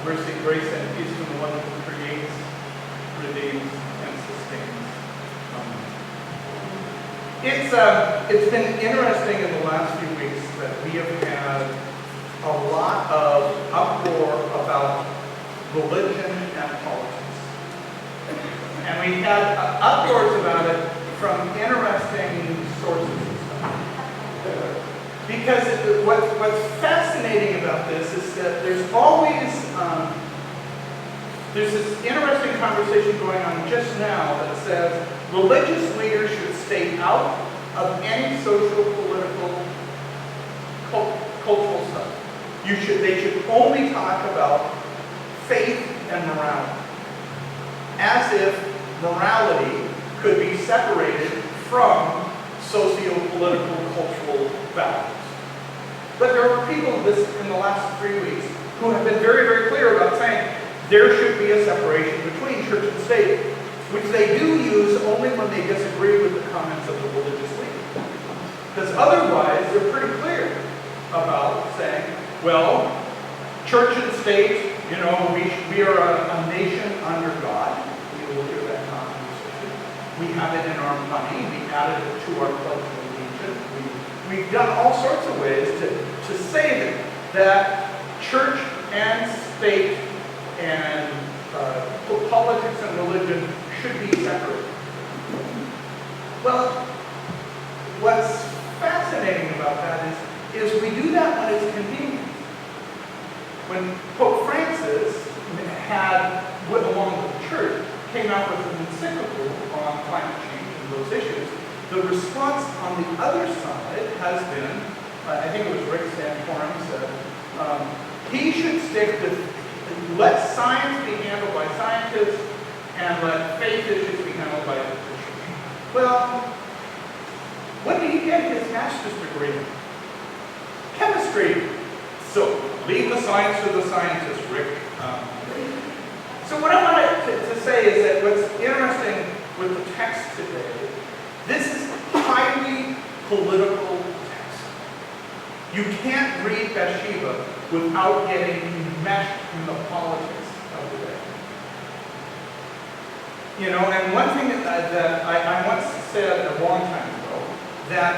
Mercy, grace, and peace from the one who creates, redeems, and sustains. It's been interesting in the last few weeks that we have had a lot of uproar about religion and politics. And we've had uproars about it from interesting sources and stuff. Because what's fascinating about this is that there's always, there's this interesting conversation going on just now that says religious leaders should stay out of any social, political, cultural stuff. They should only talk about faith and morality, as if morality could be separated from socio-political, cultural values. But there are people in the last 3 weeks who have been very, very clear about saying there should be a separation between church and state, which they do use only when they disagree with the comments of the religious leader. Because otherwise, they're pretty clear about saying, well, church and state, we are a nation under God. We will hear that conversation. We have it in our money. We added it to our pledge of allegiance. We've done all sorts of ways to say that church and state and politics and religion should be separated. Well, what's fascinating about that is we do that when it's convenient. When Pope Francis had, along with the church, came out with an encyclical on climate change and those issues, the response on the other side has been, I think it was Rick Santorum said, he should stick to, let science be handled by scientists and let faith issues be handled by the church. Well, what did he get his master's degree in? Chemistry. So, leave the science to the scientists, Rick. So what I wanted to say is that what's interesting with the text today, this is highly political text. You can't read Bathsheba without getting enmeshed in the politics of the day. And one thing that I once said a long time ago, that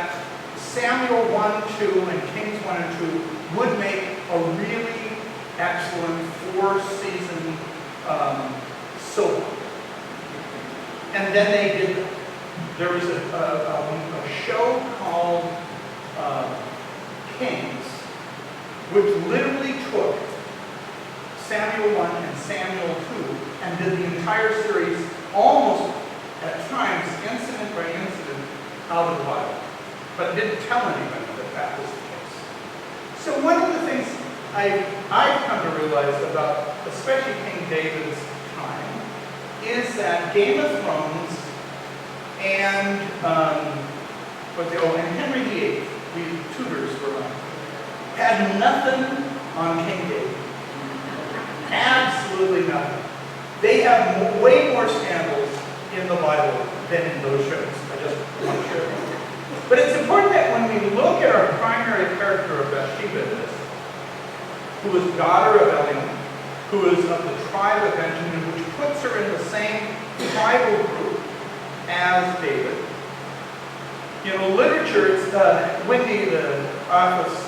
Samuel 1, 2, and Kings 1 and 2 would make a really excellent 4-season soap. And then they did that. There was a show called Kings, which literally took Samuel 1 and Samuel 2 and did the entire series almost, at times, incident by incident, out of the Bible. But didn't tell anybody that was the case. So one of the things I've come to realize about, especially King David's time, is that Game of Thrones and and Henry VIII, we Tudors were on, had nothing on King David. Absolutely nothing. They have way more scandals in the Bible than in those shows. I just want to share them. But it's important that when we look at our primary character of Bathsheba, who is daughter of Eliam, who is of the tribe of Benjamin, which puts her in the same tribal group as David. Literature, it's Wendy, the office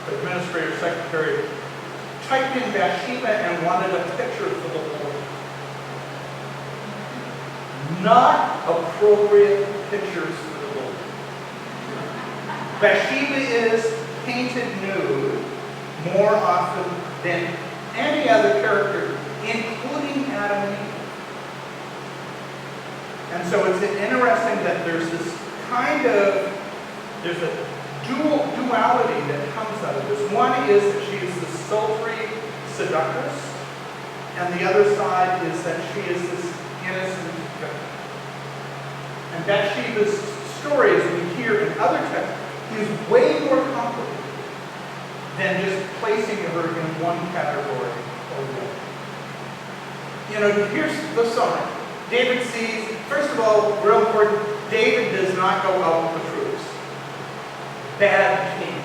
administrator secretary, typed in Bathsheba and wanted a picture for the Lord. Not appropriate pictures for the Lord. Bathsheba is painted nude more often than any other character, including Adam and Eve. And so it's interesting that there's this there's a duality that comes out of this. One is that she is the sultry seductress, and the other side is that she is this innocent victim. And Bathsheba's story, as we hear in other texts, is way more complicated than just placing her in one category or the other. Here's the summary. David sees, first of all, real important, David does not go out with the troops. Bad king.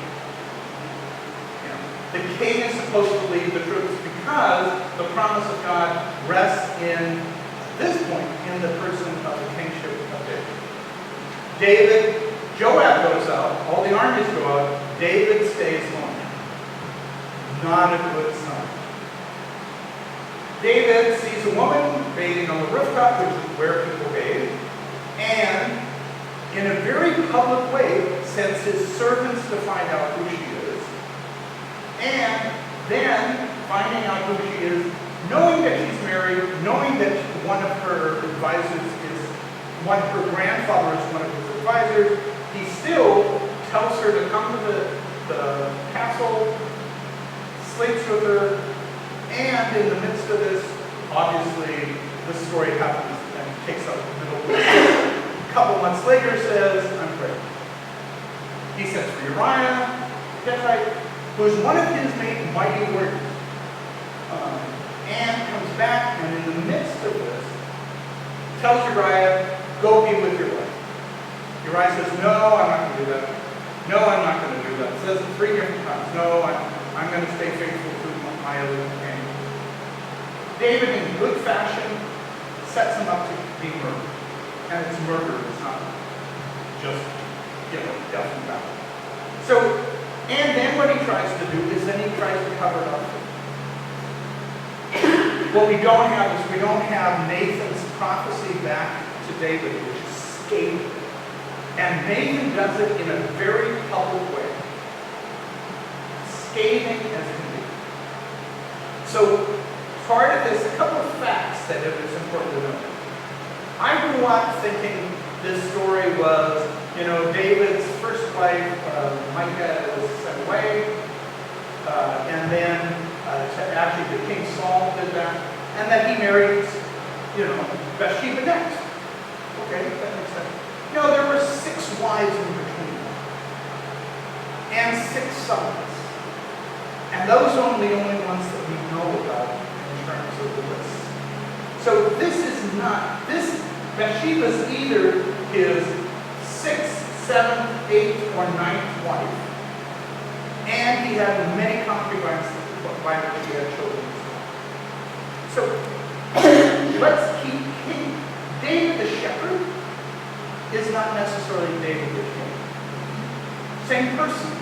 The king is supposed to lead the troops because the promise of God rests in, at this point, in the person of the kingship of David. David, Joab goes out, all the armies go out, David stays home. Not a good sign. David sees a woman bathing on the rooftop, which is where people bathe, and in a very public way sends his servants to find out who she is. And then, finding out who she is, knowing that she's married, knowing that one of her advisors her grandfather is one of his advisors, he still tells her to come to the castle, sleeps with her, and in the midst of this, obviously, this story happens and takes up the middle of the a couple months later says, I'm pregnant. He sends for Uriah, Hittite, who is one of his mighty warriors, and comes back, and in the midst of this, tells Uriah, go be with your wife. Uriah says, no, I'm not going to do that. No, I'm not going to do that. Says it 3 different times. No, I'm going to stay faithful to my other companion. David, in good fashion, sets him up to be murdered. And it's murder, it's not just, death and battle. So, and then what he tries to do is then he tries to cover it up. What we don't have is we don't have Nathan's prophecy back to David, which is scathing. And Nathan does it in a very public way. Scathing as can be. So, part of this, a couple of facts that it is important to know. I grew up thinking this story was, David's first wife, Micah, was sent away, and then actually the King Saul did that, and that he married, Bathsheba next. Okay, that makes sense. No, there were 6 wives in between them, and 6 sons, and those are the only ones that we know about in terms of the list. So Bathsheba is either his 6th, 7th, 8th, or 9th wife. And he had many concubines by which he had children. So, let's keep king. David the shepherd is not necessarily David the king. Same person,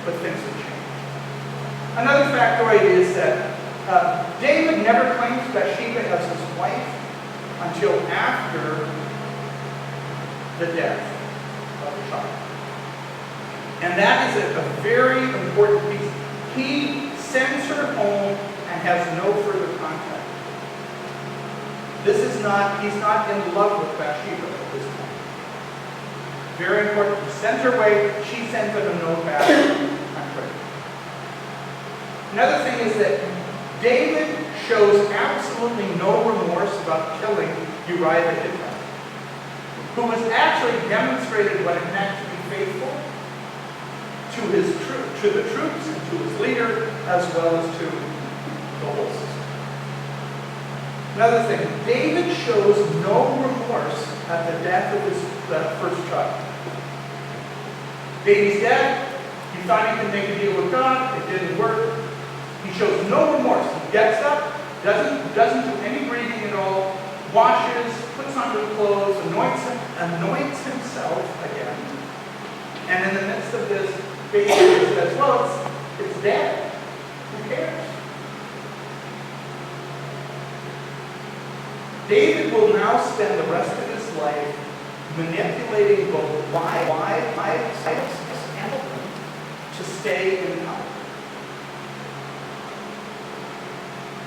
but things have changed. Another factoid is that David never claims Bathsheba as his wife until after the death of the child. And that is a very important piece. He sends her home and has no further contact. He's not in love with Bathsheba at this point. Very important. He sends her away, she sends him a note back. I'm pregnant. Another thing is that David shows absolutely no remorse about killing Uriah the Hittite, who was actually demonstrated what it meant to be faithful to the troops and to his leader, as well as to the whole system. Another thing, David shows no remorse at the death of his first child. Baby's dead. He thought he could make a deal with God. It didn't work. He shows no remorse. He gets up, doesn't do any grieving at all, washes, puts on new clothes, anoints himself again. And in the midst of this, basically says, well, it's dead. Who cares? David will now spend the rest of his life manipulating both wives and them to stay in power.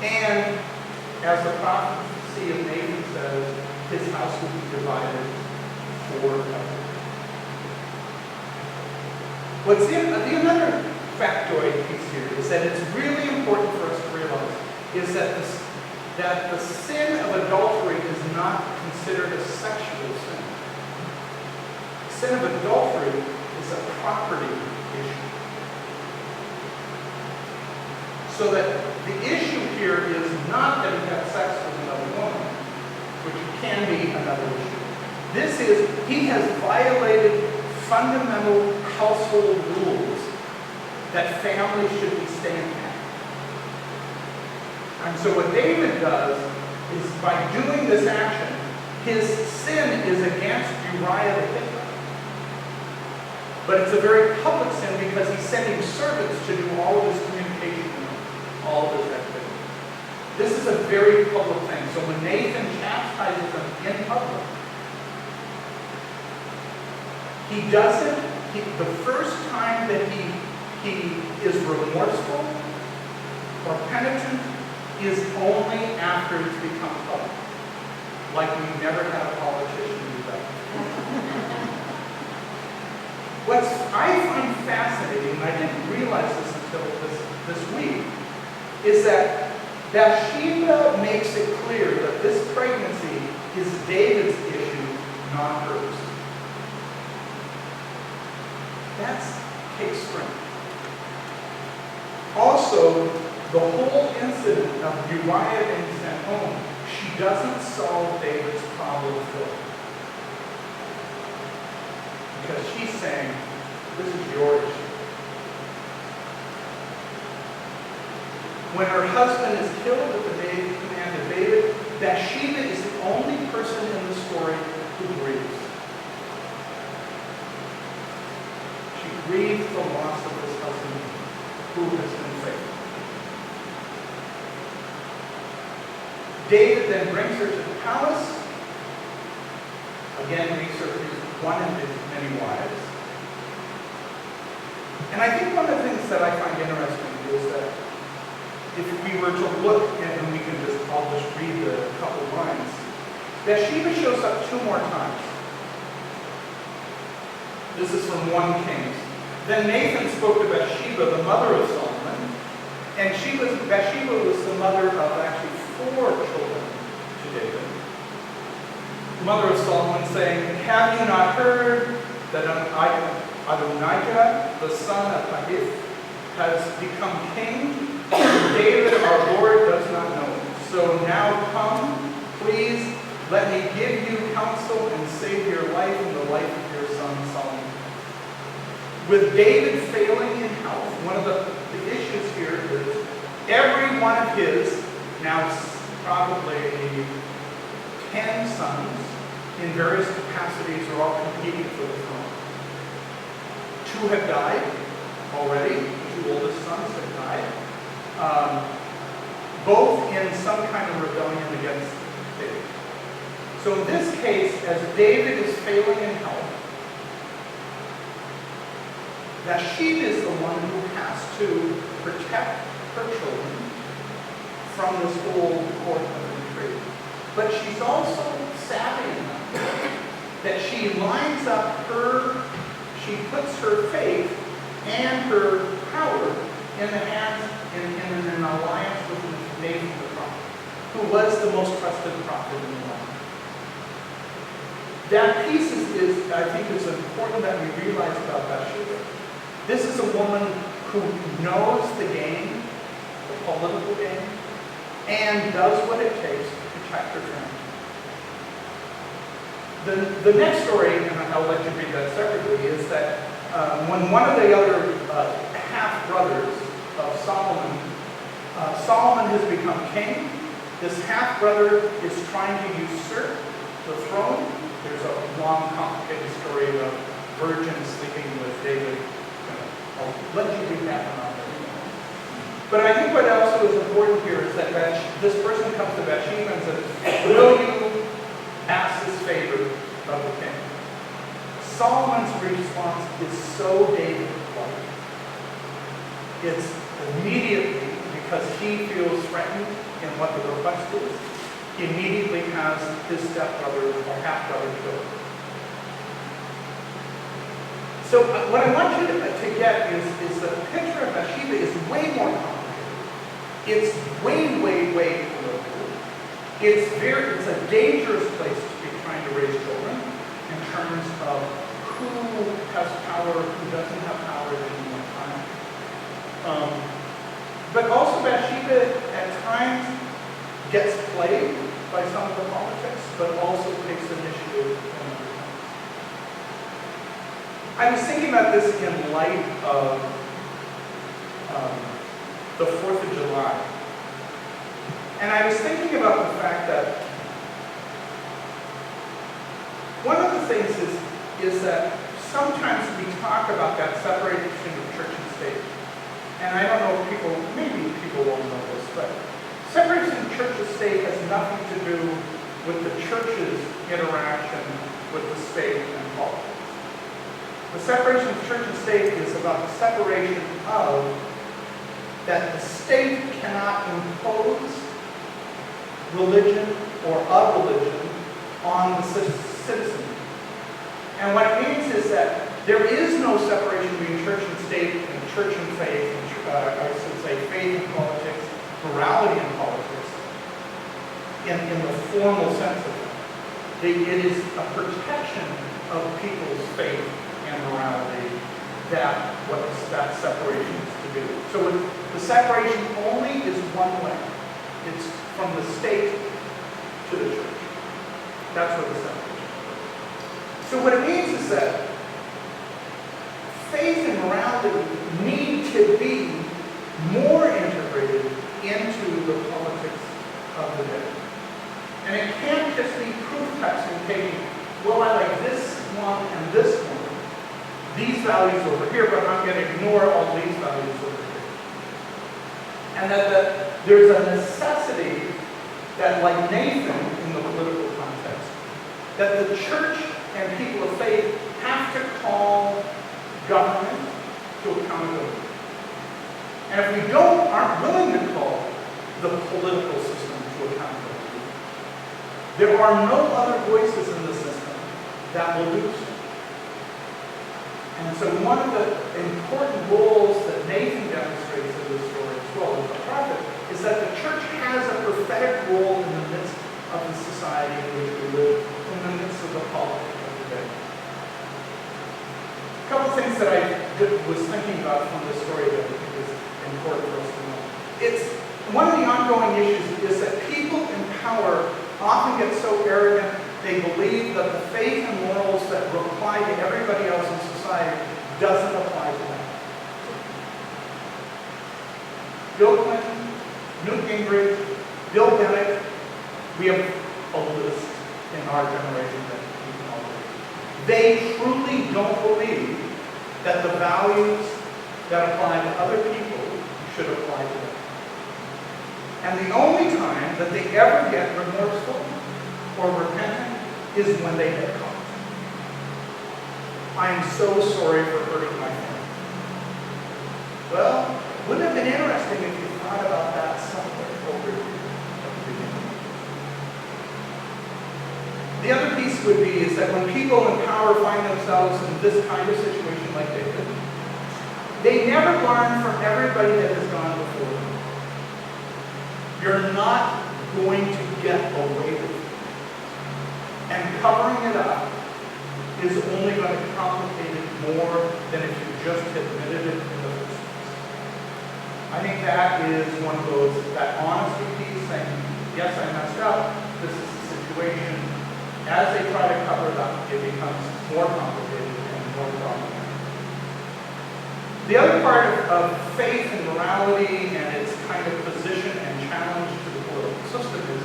And as the prophecy of Nathan says, his house will be divided forever. Another factoid piece here is that it's really important for us to realize is that the sin of adultery is not considered a sexual sin. The sin of adultery is a property issue. So that the issue here is not that he had sex with another woman, which can be another issue. This is, he has violated fundamental household rules that families should be staying at. And so what David does is by doing this action, his sin is against Uriah the Hittite. But it's a very public sin because he's sending servants to do all of his communication and all of his activity. This is a very public thing. So when Nathan chastises him in public, he does it, the first time that he is remorseful or penitent is only after it's become public. Like we never had a politician do that. What I find fascinating, and I didn't realize this until this week, is that Bathsheba makes it clear that this pregnancy is David's issue, not hers. That takes strength. Also, the whole incident of Uriah being sent home, she doesn't solve David's problem for him. Because she's saying, this is your issue. When her husband is killed at the command of David, Bathsheba is the only person in the story who grieves. She grieves the loss of this husband who has been faithful. David then brings her to the palace. Again, makes her one of his many wives. And I think one of the things that I find interesting is that if we were to look, and we can I'll just read the couple lines. Bathsheba shows up 2 more times. This is from 1 Kings. Then Nathan spoke to Bathsheba, the mother of Solomon, and Bathsheba was the mother of actually 4 children to David. The mother of Solomon, saying, have you not heard that Adonijah, the son of Haggith, has become king? David, our Lord, does not know it. So now come, please, let me give you counsel and save your life and the life of your son Solomon. With David failing in health, one of the issues here is every one of his, now probably 10 sons, in various capacities are all competing for the throne. 2 have died already. The 2 oldest sons have died. Both in some kind of rebellion against David. So in this case, as David is failing in health, Bathsheba is the one who has to protect her children from this whole court of intrigue. But she's also savvy enough that she lines up she puts her faith and her power in the hands, in an alliance with Nathan the prophet, who was the most trusted prophet in the land. That piece is, I think, is important that we realize about Bathsheba. This is a woman who knows the game, the political game, and does what it takes to protect her family. The next story, and I'll let you read that separately, is that when one of the other half-brothers of Solomon, Solomon has become king. This half-brother is trying to usurp the throne. There's a long, complicated story of virgins sleeping with David. I'll let you read that one out. But I think what also is important here is that this person comes to Bathsheba and says, will you ask this favor of the king? Solomon's response is so David-like. It's immediately, because he feels threatened in what the request is, he immediately has his stepbrother or half-brother killed. So what I want you to get is that the picture of Bathsheba is way more complicated. It's way, way, way political. It's a dangerous place to be trying to raise children in terms of who has power, who doesn't have power at any one time. But also Bathsheba at times gets played by some of the politics, but also takes initiative in other times. I was thinking about this in light of the 4th of July. And I was thinking about the fact that one of the things is that sometimes we talk about that separation of church and state. And I don't know if maybe people won't know this, but separation of church and state has nothing to do with the church's interaction with the state and politics. The separation of church and state is about the separation of that the state cannot impose religion or a religion on the citizen. And what it means is that there is no separation between church and state and church and faith, I should say faith and politics, morality and politics, in the formal sense of it. It is a protection of people's faith and morality that what that separation is to do. So the separation only is one way. It's from the state to the church. That's what the separation is. So what it means is that faith and morality need to be more integrated into the politics of the day. And it can't just be proof texting, taking, well, I like this one and this one, these values over here, but I'm going to ignore all these values over here. And that there's a necessity that, like Nathan in the political context, that the church and people of faith have to call government to accountability. And if we aren't willing to call the political system to accountability, there are no other voices in the system that will do so. And so one of the important roles that Nathan demonstrates in this story as well as the prophet is that the church has a prophetic role in the midst of the society in which we live, in the midst of the politics of the day. A couple things that I was thinking about from this story that I think is important for us to know. One of the ongoing issues is that people in power often get so arrogant they believe that the faith and morals that apply to everybody else in society doesn't apply to them. Bill Clinton, Newt Gingrich, Bill Bennett, we have a list in our generation that we can all read. They truly don't believe that the values that apply to other people should apply to them. And the only time that they ever get remorseful or repentant is when they get caught. I am so sorry for hurting my friend. Well, wouldn't it have been interesting if you thought about that somewhere over here at the beginning? The other piece would be is that when people in power find themselves in this kind of situation like they did, they never learn from everybody that has gone before them. You're not going to get away with it. And covering it up is only going to complicate it more than if you just admitted it in the first place. I think that is one of those, that honesty piece, saying, yes, I messed up, this is the situation. As they try to cover it up, it becomes more complicated and more problematic. The other part of faith and morality and its kind of position and challenge to the political system is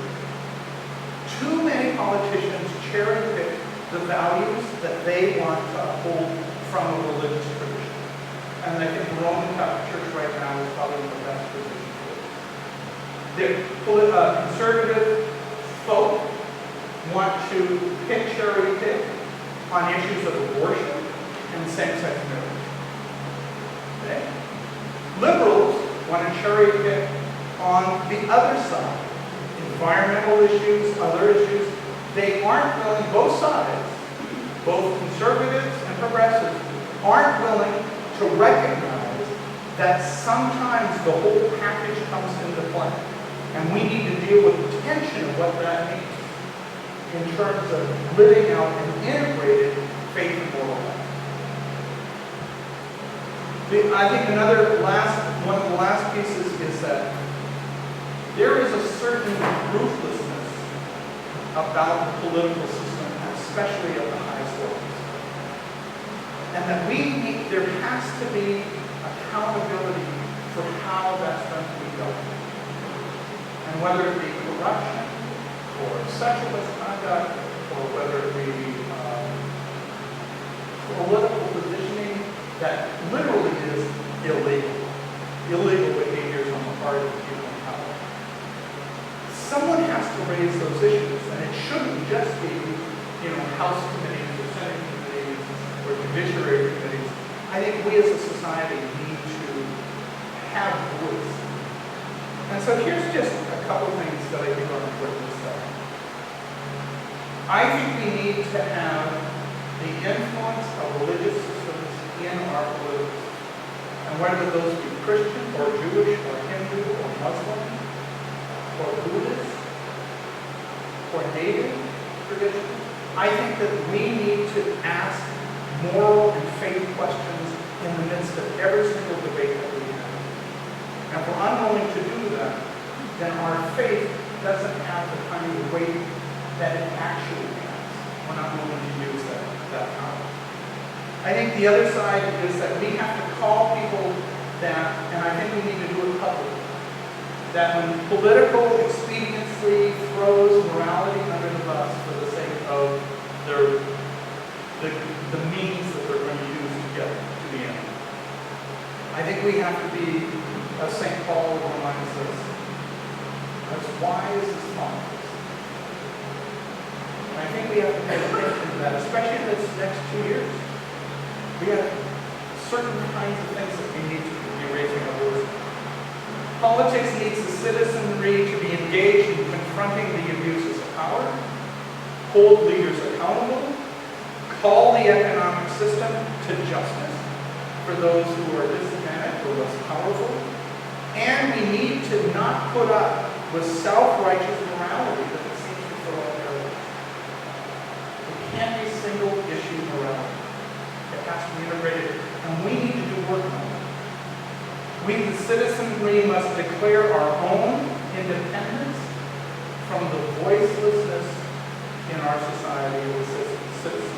too many politicians cherry pick the values that they want to uphold from a religious tradition. And I think the Roman Catholic Church right now is probably in the best position for it. The conservative folk want to pick cherry pick on issues of abortion and same-sex marriage. Okay? Liberals want to cherry pick on the other side. Environmental issues, other issues. They aren't willing, both sides, both conservatives and progressives, aren't willing to recognize that sometimes the whole package comes into play. And we need to deal with the tension of what that means in terms of living out an integrated faith and moral life. I think one of the last pieces is that there is a certain ruthlessness about the political system, especially at the highest levels. And that there has to be accountability for how that's going to be done. And whether it be corruption, or sexual misconduct, or whether it be political positioning that literally is illegal. Illegal behaviors on the part of the people in power. Someone has to raise those issues, and it shouldn't just be, House committees or Senate committees or judiciary committees. I think we as a society need to have voice. And so here's just a couple things that I think are important to say. I think we need to have the influence of religious systems in our political system. And whether those be Christian or Jewish or Hindu or Muslim or Buddhist or native tradition, I think that we need to ask moral and faith questions in the midst of every single debate that we have. And if we're unwilling to do that, then our faith doesn't have the kind of weight that it actually has. We're not willing to use that power. I think the other side is that we have to call people that, and I think we need to do it publicly, that when political expediency throws morality under the bus for the sake of the means that they're going to use to get to the end. I think we have to be, as St. Paul reminds us, as wise as foxes. And I think we have to pay attention to that, especially in this next 2 years. We have certain kinds of things that we need to be raising our voice. Politics needs the citizenry to be engaged in confronting the abuses of power, hold leaders accountable, call the economic system to justice for those who are disadvantaged or less powerful, and we need to not put up with self-righteous morality that seems to fill our areas. It can't be single-issue morality. It has to be integrated, and we need to do work on it. We, the citizenry, must declare our own independence from the voicelessness in our society as citizens.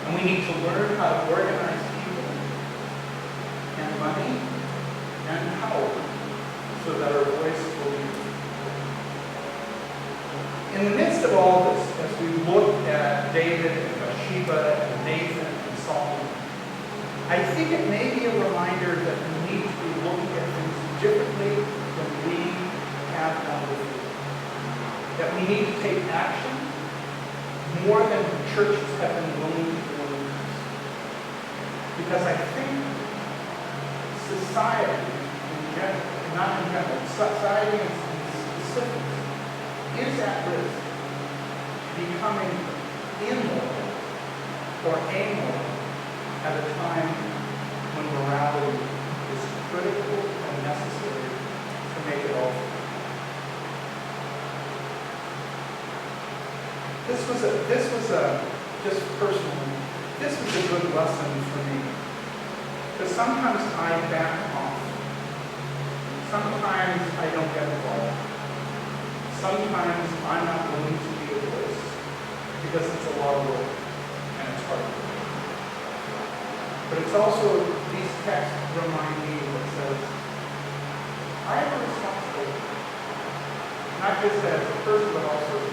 And we need to learn how to organize people and money and power so that our voice will be used. In the midst of all this, as we look at David and Bathsheba and Nathan and Solomon, I think it may be a reminder that we need to be looking at things differently than we have done before. That we need to take action more than churches have been willing to do in the past. Because I think society in general, not in general, society in specifics, is at risk of becoming immoral or amoral at a time when morality is critical and necessary to make it all fair. This was just personally, this was a good lesson for me. Because sometimes I back off. Sometimes I don't get involved. Sometimes I'm not willing to be a voice because it's a lot of work and it's hard work. But it's also, these texts remind me that says, I have a responsibility, not just as a person, but also as